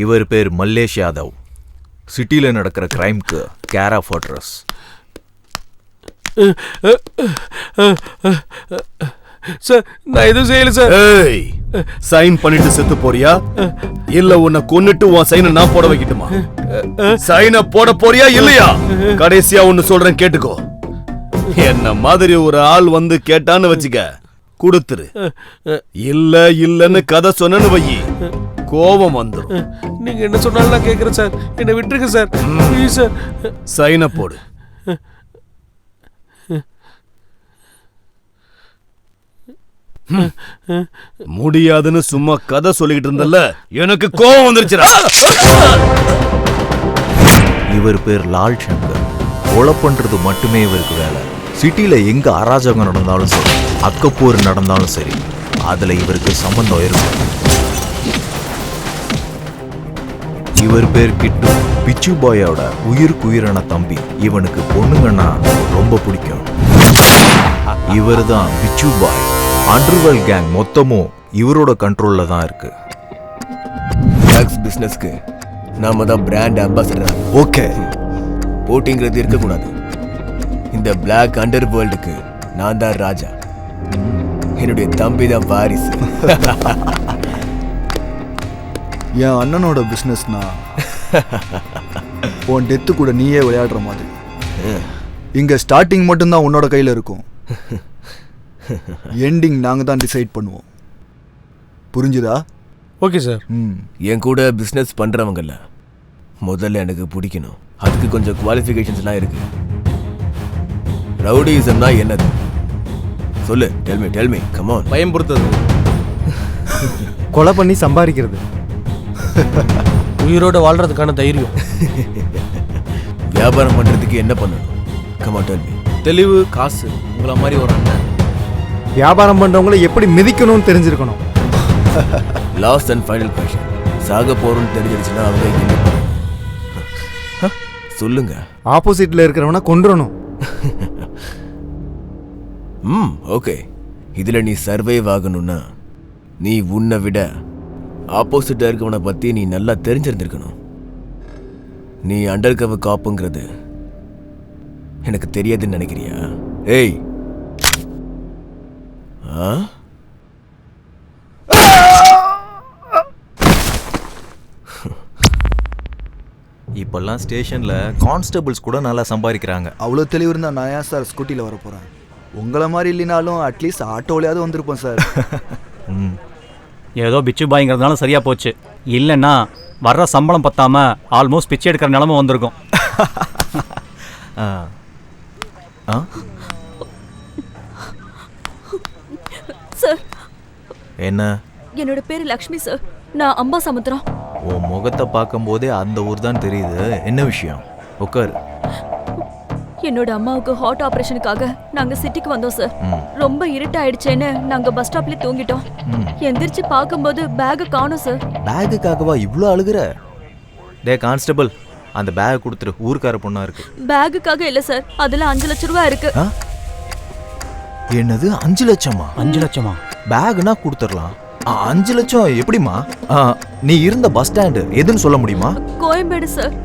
இவர் பேர் மல்லேஷ் யாதவ். சிட்டில நடக்கிற கிரைம்க்கு கேர் ஆஃப் அட்ரஸ். சார் நான் எதுவும் செய்யல சார். ஏய், சைன் பண்ணிட்டு செத்து போறியா இல்ல உன்னை கொன்னுட்டு உன் சைனை நான் போட வைக்கட்டுமா? சைனை போட போறியா இல்லையா? கடைசியா ஒன்னு சொல்றேன் கேட்டுக்கோ. என்ன மாதிரி ஒரு ஆள் வந்து கேட்டான்னு வச்சுக்க, கொடுத்துரு. இல்ல இல்லன்னு கதை சொன்னு வை, கோபம் வந்துடும். நீங்க என்ன சொன்னாலும் நான் கேட்கறேன் சார். என்ன விட்டுருங்க சார், ப்ளீஸ் சார். சைனை போடு. முடியாதுன்னு சும்மா கதை சொல்லிக்கிட்டு இருந்தல்ல, எனக்கு கோபம் வந்துருச்சுடா. இவர் பேர் லால் சங்கர். கொலை பண்றது மட்டுமே இவருக்கு வேலை. சிட்டில எங்க அராஜகம் நடந்தாலும் சரி, அக்கப்போர் நடந்தாலும் சரி, அதுல இவருக்கு சம்பந்தம் இருக்கும். இவர் பேர் கிட்டு. பிச்சு பாயோட உயிருக்குயிரான தம்பி. இவனுக்கு பொண்ணுங்கன்னா ரொம்ப பிடிக்கும். இவர் தான் பிச்சு பாய். அண்டர்வேர்ல்ட் கேங் மொத்தமும் இவரோட கண்ட்ரோல்ல தான் இருக்கு. ட்ரக்ஸ் பிசினஸ்க்கு நாம தான் பிராண்ட் அம்பாசடர். ஓகே, போட்டிங்கிறது இருக்கக்கூடாது. இந்த பிளாக் அண்டர் வேர்ல்டுக்கு நான் தான் ராஜா. என்னுடைய தம்பி தான் வாரிசு. என் அண்ணனோட பிஸ்னஸ்னா உன் டெத்து கூட நீயே விளையாடுற மாதிரி. இங்க ஸ்டார்டிங் மட்டும்தான் உன்னோட கையில் இருக்கும், எண்டிங் நாங்கள் தான் டிசைட் பண்ணுவோம். புரிஞ்சுதா? Okay sir. என் கூட பிஸ்னஸ் பண்றவங்கல்ல முதல்ல எனக்கு பிடிக்கணும். அதுக்கு கொஞ்சம் குவாலிஃபிகேஷன்ஸ்லாம் இருக்கு. ரவுடிசம்னா என்னது சொல்லு. Tell me come on. பயம்படுத்துறது, கொலை பண்ணி சம்பாதிக்கிறது, உயிரோட வாழ்றதுக்கான தைரியம். வியாபாரம் பண்றதுக்கு என்ன பண்ணணும்? Come on tell me. தெளிவு, காசு. உங்களை மாதிரி ஒரு அண்ணன். வியாபாரம் பண்றவங்களை எப்படி மிதிக்கணும்னு தெரிஞ்சிருக்கணும். Last and final question. சாக போறோம்னு தெரிஞ்சிருச்சுன்னா அவங்க என்ன பண்ணணும்? சொல்லுங்க. ஆப்போசிட்ல இருக்கிறவனை கொன்றணும். ஓகே. இதுல நீ சர்வைவ் ஆகணும்னா நீ உன்னை விட ஆப்போசிட்டா இருக்கவனை பத்தி நீ நல்லா தெரிஞ்சிருந்திருக்கணும். நீ அண்டர் கவர் காப்புங்கிறது எனக்கு தெரியாதுன்னு நினைக்கிறியா? ஏய், இப்பெல்லாம் ஸ்டேஷன்ல கான்ஸ்டபிள்ஸ் கூட நல்லா சம்பாதிக்கிறாங்க. அவ்வளோ தெளிவு இருந்தால் நான் ஏன் சார் ஸ்கூட்டியில் வர போகிறேன்? உங்களை மாதிரி இல்லைனாலும் அட்லீஸ்ட் ஆட்டோலையாவது வந்திருப்போம் சார். ஏதோ பிச்சு பாய்ங்கிறதுனால சரியா போச்சு. இல்லைன்னா வர்ற சம்பளம் பத்தாம ஆல்மோஸ்ட் பிச்சை எடுக்கிற நிலைமை வந்திருக்கும். சார், என்ன? என்னோட பேரு லக்ஷ்மி சார். நான் அம்பா சமுத்திரம். உன் முகத்தை பார்க்கும் போதே அந்த ஊர் தான் தெரியுது. என்ன விஷயம்? உட்கார். என்னோட அம்மாவுக்கு ஹார்ட் ஆபரேஷனுக்காக நாங்க சிட்டிக்கு வந்தோம் சார். ரொம்ப இருட்டாயிடுச்சேன்னு நாங்க பஸ் ஸ்டாப்ல தூங்கிட்டோம். எந்திரிச்சு பார்க்கும்போது பேக் காணோம் சார். பேக்குக்காகவா இவ்வளோ அழுகுற? டே கான்ஸ்டபிள், அந்த பேக் கொடுத்துரு. ஊர்க்கார பொண்ணா இருக்கு. பேக்குக்காக இல்ல சார், அதுல 5 லட்சம் ரூபாய் இருக்கு. என்னது 5 லட்சமா? 5 லட்சமா? பேக்னா கொடுத்துடலாம். 5 லட்சம் எப்படிமா? நீ இருந்த பஸ் ஸ்டாண்டு எதுன்னு சொல்ல முடியுமா? கோயம்பேடு சார்.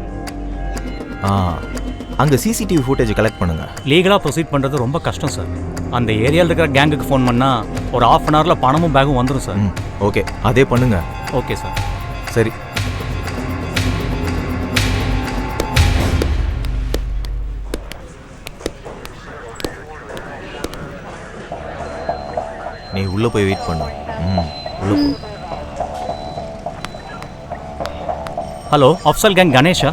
அங்க சிசிடிவி ஃபுட்டேஜ் கலெக்ட் பண்ணுங்க. லீகலா ப்ரொசீட் பண்றது ரொம்ப கஷ்டம் சார். அந்த ஏரியாவில் இருக்கிற கேங்குக்கு ஃபோன் பண்ணா ஒரு 1/2 அன் ஹவர்ல பணமும் பேகும் வந்துடும் சார். ஓகே, அதே பண்ணுங்க. Okay sir. சரி, நீ உள்ள போய் வெயிட் பண்ணு. உள்ள போ. Hello, Afzal gang Ganesha?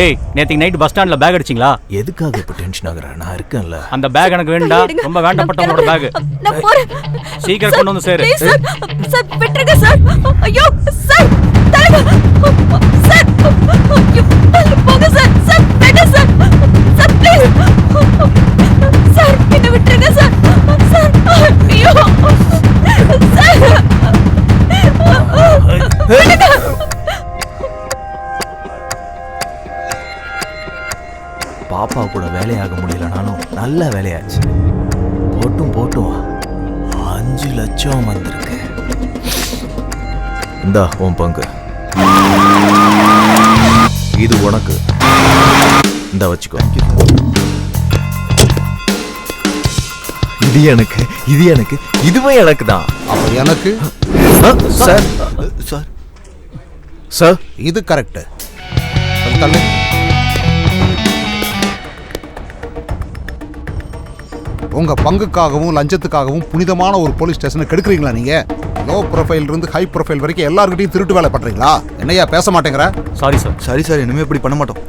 ஏய், நேத்திக்கு நைட் பஸ் ஸ்டாண்ட்ல பேக் அடிச்சிங்களா? எதுக்காக இப்ப டென்ஷன் ஆகுற? நான் இருக்கேன்ல. அந்த பேக் எனக்கு வேண்டாம். ரொம்ப வேண்டப்பட்டவங்களோட பேக். நான் போறேன். சீக்கிரம் கொண்டு வந்து சேரு. சார் விட்டுருங்க சார். ஐயோ சார், தலைவா சார். போங்க சார். சார் வேண்டாம் சார். சார் ப்ளீஸ் சார், என்ன விட்டுருங்க சார். சார் ஐயோ சார். பாப்பா கூட வேலையாக முடியலனாலும் நல்ல வேலையாச்சு. போட்டும் 5 லட்சம் வந்திருக்கு. இந்தா உன் பங்கு. இது உனக்கு. இந்த வச்சுக்கோ. இது எனக்கு, இது எனக்கு, இதுவே எனக்கு தான். அப்ப எனக்கு சார் சார் சார் இது கரெக்ட். தள்ளு. உங்க பங்குக்காகவும் லஞ்சத்துக்காகவும் புனிதமான ஒரு போலீஸ் ஸ்டேஷனை கெடுக்குறீங்களா நீங்க? லோ ப்ரொஃபைல் இருந்து ஹை ப்ரொஃபைல் வரைக்கும் எல்லார்கிட்டையும் திருட்டு வேலை பண்றீங்களா? என்னையா பேச மாட்டேங்கிற? Sorry sir. சரி சார், இனிமே இப்படி பண்ண மாட்டோம்.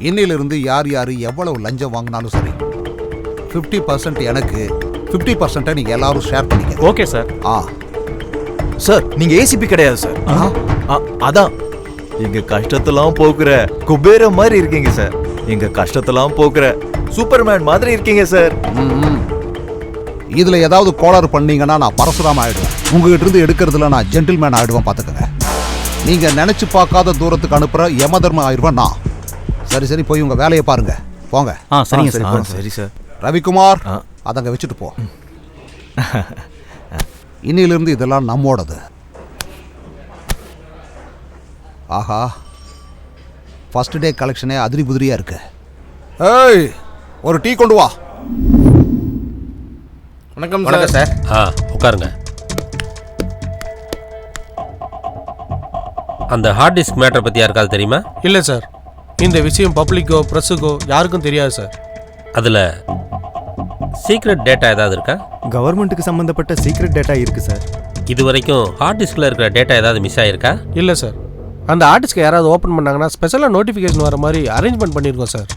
இன்னிலிருந்து யார் யார் எவ்வளவு லஞ்சம் வாங்கினாலும் சரி 50% எனக்கு, 50% நீங்க எல்லாரும் ஷேர் பண்ணிக்க. Okay sir. சார் நீங்க ஏசிபி கிடையாது சார். அதான் எங்க கஷ்டத்தெல்லாம் போக்குற குபேர மாதிரி இருக்கீங்க சார். எங்க கஷ்டத்தெல்லாம் போக்குற சூப்பர்மேன் மாதிரி இருக்கீங்க சார். இதுல ஏதாவது கோளாறு பண்ணீங்கன்னா நான் பரசுராம ஆயிடுவேன். உங்ககிட்ட இருந்து எடுக்கிறதுல நான் ஜென்டில்மேன் ஆயிடுவேன் பாத்துக்கங்க. நீங்க நினைச்சு பார்க்காத தூரத்துக்கு அனுப்புற யமதர்ம ஆயிடுவேன் நான். சரி சரி, போய் உங்க வேலையை பாருங்க, போங்க. சரிங்க சார். சரி சார். ரவிக்குமார், அதங்க வச்சுட்டு போ. இன்னிலிருந்து இதெல்லாம் நம்மோடது. ஆஹா, ஃபர்ஸ்ட் டே கலெக்ஷனே அதிரி புதிரியா இருக்கு. ஏய், ஒரு டீ கொண்டு வா. வணக்கம் சார். உட்காருங்க. அந்த ஹார்ட் டிஸ்க் மேட்டரை பற்றி யாருக்காவது தெரியுமா? இல்லை சார், இந்த விஷயம் பப்ளிக்கோ ப்ரெஸ்ஸுக்கோ யாருக்கும் தெரியாது சார். அதில் சீக்ரெட் டேட்டா ஏதாவது இருக்கா? கவர்மெண்ட்டுக்கு சம்மந்தப்பட்ட சீக்ரெட் டேட்டா இருக்குது சார். இது வரைக்கும் ஹார்ட் டிஸ்கில் இருக்கிற டேட்டா ஏதாவது மிஸ் ஆகிருக்கா? இல்லை சார், அந்த ஆர்டிஸ்க்கு யாராவது ஓப்பன் பண்ணாங்கன்னா ஸ்பெஷலாக நோட்டிஃபிகேஷன் வர மாதிரி அரேஞ்ச்மெண்ட் பண்ணியிருக்கோம் சார்.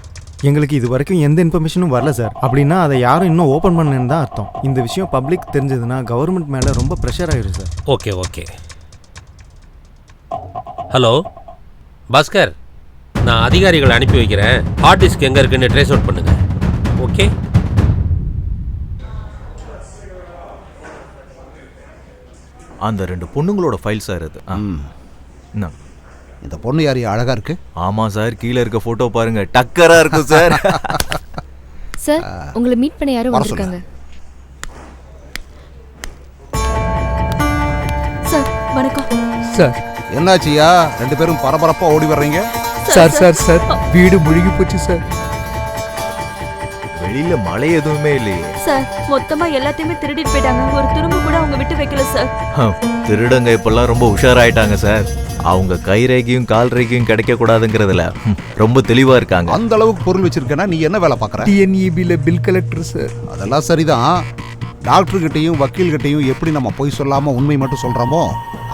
எங்களுக்கு இது வரைக்கும் எந்த இன்ஃபர்மேஷனும் வரல சார். அப்படின்னா அதை யாரும் இன்னும் ஓப்பன் பண்ணலன்னு தான் அர்த்தம். இந்த விஷயம் பப்ளிக் தெரிஞ்சதுன்னா கவர்மெண்ட் மேலே ரொம்ப ப்ரெஷர் ஆகிடும் sir. Okay okay. Hello Bhaskar, நான் அதிகாரிகளை அனுப்பி வைக்கிறேன். ஹார்ட் டிஸ்க் எங்கே இருக்குன்னு ட்ரேஸ் அவுட் பண்ணுங்க. ஓகே. அந்த 2 பொண்ணுங்களோட ஃபைல் சார் இது. இந்த பொண்ணு யாரையும் அழகா இருக்கு. ஆமா சார், கீழே இருக்க போட்டோ பாருங்க, டக்கரா இருக்கும் சார். சார், உங்களை மீட் பண்ண யாரும் வந்திருக்காங்க. சார் வணக்கம். சார் என்னாச்சியா, 2 பேரும் பரபரப்பா ஓடி வர்றீங்க? சார் சார் சார், வீடு முழுகி போச்சு சார். வெளியில மழை எதுவுமே இல்லையே சார். மொத்தமா எல்லாத்தையுமே திருடிட்டு போயிட்டாங்க. ஒரு துரும்பு கூட அவங்க விட்டு வைக்கல சார். திருடங்க இப்பெல்லாம் ரொம்ப உஷாராயிட்டாங்க சார். அவங்க கை ரேகையும் கால் ரேகையும் கிடைக்க கூடாதுங்கிறதுல ரொம்ப தெளிவா இருக்காங்க. அந்த அளவுக்கு பொருள் வச்சிருக்கேன்னா நீ என்ன வேலை பார்க்கற? டிஎன்இபில பில் கலெக்டர் சார். அதெல்லாம் சரிதான். டாக்டர் கிட்டையும் வக்கீல் கிட்டையும் எப்படி நம்ம பொய் சொல்லாம உண்மை மட்டும் சொல்றோமோ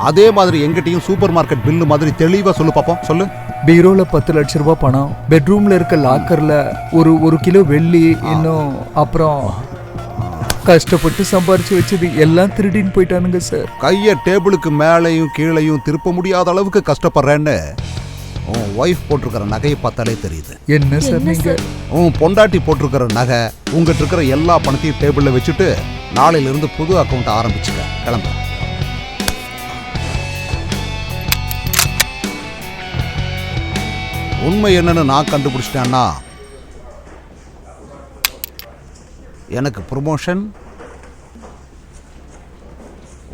அதே மாதிரி எங்கிட்டையும் சூப்பர் மார்க்கெட் பில்லு மாதிரி தெளிவா சொல்லு பாப்போம். சொல்லு. பீரோல 10 லட்சம் ரூபாய் பணம், பெட்ரூம்ல இருக்க லாக்கர்ல ஒரு கிலோ வெள்ளி, இன்னும் அப்புறம் கஷ்டப்பட்டு சம்பாரிச்சு வச்சது எல்லாம் திருடின்னு போயிட்டானுங்க சார். கையை டேபிளுக்கு மேலையும் கீழையும் திருப்ப முடியாத அளவுக்கு கஷ்டப்படுறேன்னு உன் ஒய்ஃப் போட்டிருக்கிற நகையை பார்த்தாலே தெரியுது. என்ன சார் நீங்க? உன் பொண்டாட்டி போட்டிருக்கிற நகை, உங்ககிட்ட இருக்கிற எல்லா பணத்தையும் டேபிள்ல வச்சுட்டு நாளையில இருந்து புது அக்கௌண்ட் ஆரம்பிச்சுக்க. கிளம்ப. உண்மை என்னன்னு நான் கண்டுபிடிச்சிட்டேன்னா எனக்கு ப்ரொமோஷன்,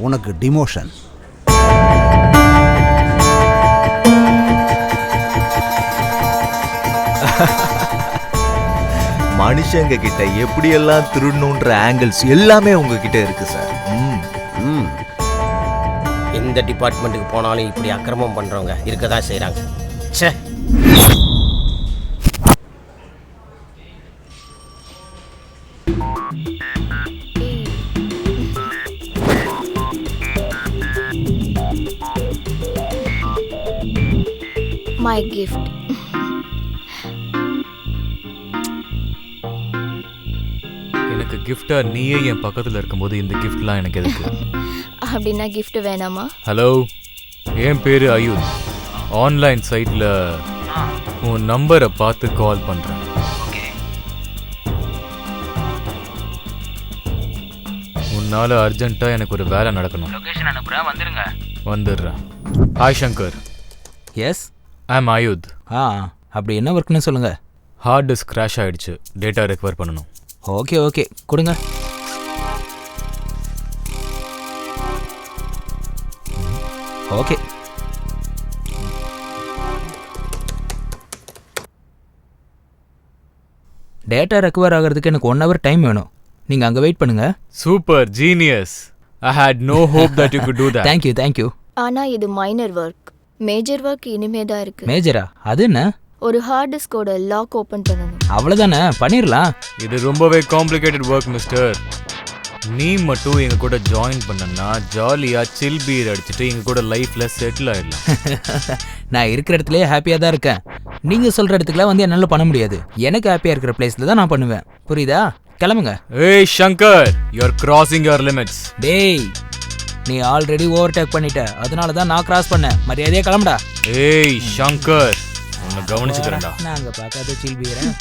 உனக்கு டிமோஷன். மனுஷங்க கிட்ட எப்படியெல்லாம் திருடணுன்ற ஆங்கிள்ஸ் எல்லாமே உங்ககிட்ட இருக்கு சார். எந்த டிபார்ட்மெண்ட்டுக்கு போனாலும் இப்படி அக்கிரமம் பண்றவங்க இருக்கதான் செய்றாங்க. ச்சே. My gift. எனக்கு கிஃப்டா நீயே என் பக்கத்துல இருக்கும்போது இந்த கிஃப்ட்லாம் எனக்கு எதுக்கு? அப்படின்னா gift வேணாமா? ஹலோ, என் பேரு அயுத். ஆன்லைன் சைட்ல உன் நம்பரை பார்த்து கால் பண்றேன். உன்னால அர்ஜென்ட்டா எனக்கு ஒரு வேலை நடக்கணும். லொகேஷன் அனுப்புறேன், வந்துருங்க. வந்துடுறேன். ஹாய் சங்கர். எஸ், ஐ அம் அயுத். அப்படி என்ன ஒர்க்னு சொல்லுங்க. ஹார்ட் டிஸ்க் கிராஷ் ஆயிடுச்சு, டேட்டா ரெக்கவர் பண்ணணும். ஓகே ஓகே கொடுங்க. ஓகே. டேட்டா ரெக்கவர் ஆகிறதுக்கு எனக்கு 1 hour டைம் வேணும். நீங்கள் அங்கே வெயிட் பண்ணுங்க. Super genius. I had no hope that you could do that. Thank you thank you. ஆனா இது மைனர் ஒர்க். மேஜர் ஒர்க் இனிமே தான் இருக்கு. மேஜரா? அது என்ன? ஒரு ஹார்ட் டிஸ்கோட லாக் ஓபன் பண்ணணும். அவ்வளோதானே, பண்ணிடலாம். இது ரொம்பவே காம்ப்ளிகேட்டட் ஒர்க் மிஸ்டர். நீ மட்டும் எங்க கூட ஜாயின் பண்ணனா ஜாலியா சில் பீர் அடிச்சுட்டு எங்க கூட லைஃப்ல செட்டில் ஆயிடலாம். நான் இருக்கிற இடத்துலயே ஹாப்பியாக தான் இருக்கேன். நீங்கள் சொல்கிற இடத்துக்குலாம் வந்து என்னால் பண்ண முடியாது. எனக்கு ஹாப்பியாக இருக்கிற பிளேஸில் தான் நான் பண்ணுவேன். புரியுதா? கிளம்புங்க. ஏய் Shankar, you are crossing your limits. டேய், நீ ஆல்ரெடி ஓவர்டேக் பண்ணிட்ட, அதனால தான் நான் கிராஸ் பண்ணேன். மரியாதையாக கிளம்புடா. ஏய் சங்கர், உன்னை கவனிச்சுக்கிறேன்டா. நாங்கள் பார்க்காத சில் பீரேன்.